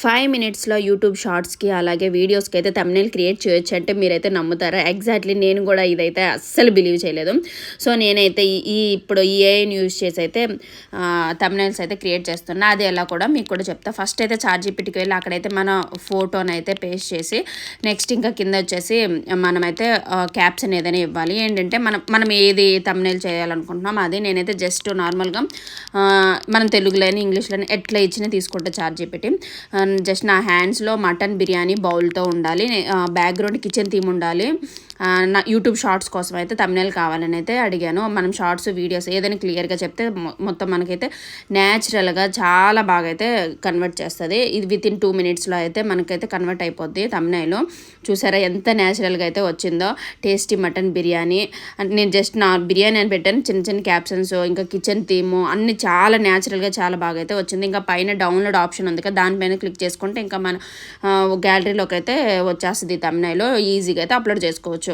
5 మినిట్స్‌లో యూట్యూబ్ షార్ట్స్‌కి అలాగే వీడియోస్‌కి అయితే థంబ్‌నెయిల్ క్రియేట్ చేయొచ్చు అంటే మీరైతే నమ్ముతారా? ఎగ్జాక్ట్‌లీ నేను కూడా ఇదైతే అస్సలు బిలీవ్ చేయలేదు. సో నేనైతే ఇప్పుడు ఈ ఏఐని యూజ్ చేసి అయితే థంబ్‌నెయిల్స్ అయితే క్రియేట్ చేస్తున్నా. అది ఎలా కూడా మీకు కూడా చెప్తా. ఫస్ట్ అయితే చాట్‌జీపీటీకి వెళ్ళి అక్కడైతే మన ఫోటోనైతే పేస్ట్ చేసి నెక్స్ట్ ఇంకా కింద వచ్చేసి మనమైతే క్యాప్షన్ ఏదైనా ఇవ్వాలి. ఏంటంటే మనం ఏది థంబ్‌నెయిల్ చేయాలనుకుంటున్నాం అది నేనైతే జస్ట్ నార్మల్‌గా మనం తెలుగులోని ఇంగ్లీష్‌లోని ఎట్లా ఇచ్చినా తీసుకుంటా చాట్‌జీపీటీ. జస్ట్ నా హ్యాండ్స్లో మటన్ బిర్యానీ బౌల్తో ఉండాలి, బ్యాక్గ్రౌండ్ కిచెన్ థీమ్ ఉండాలి, నా యూట్యూబ్ షార్ట్స్ కోసం అయితే థంబ్‌నెయిల్ కావాలని అయితే అడిగాను. మనం షార్ట్స్ వీడియోస్ ఏదైనా క్లియర్గా చెప్తే మొత్తం మనకైతే న్యాచురల్గా చాలా బాగా అయితే కన్వర్ట్ చేస్తుంది. ఇది వితిన్ 2 మినిట్స్లో అయితే మనకైతే కన్వర్ట్ అయిపోద్ది థంబ్‌నెయిల్. చూసారా ఎంత న్యాచురల్గా అయితే వచ్చిందో. టేస్టీ మటన్ బిర్యానీ అంటే నేను జస్ట్ నా బిర్యానీ అని పెట్టాను, చిన్న చిన్న క్యాప్షన్స్ ఇంకా కిచెన్ థీము అన్నీ చాలా న్యాచురల్గా చాలా బాగా అయితే వచ్చింది. ఇంకా పైన డౌన్లోడ్ ఆప్షన్ ఉంది కదా, దానిపైన క్లిక్ చేసుకుంటే ఇంకా మన గ్యాలరీలోకి అయితే వచ్చేస్తుంది థంబ్‌నెయిల్. ఈజీగా అయితే అప్లోడ్ చేసుకోవచ్చు.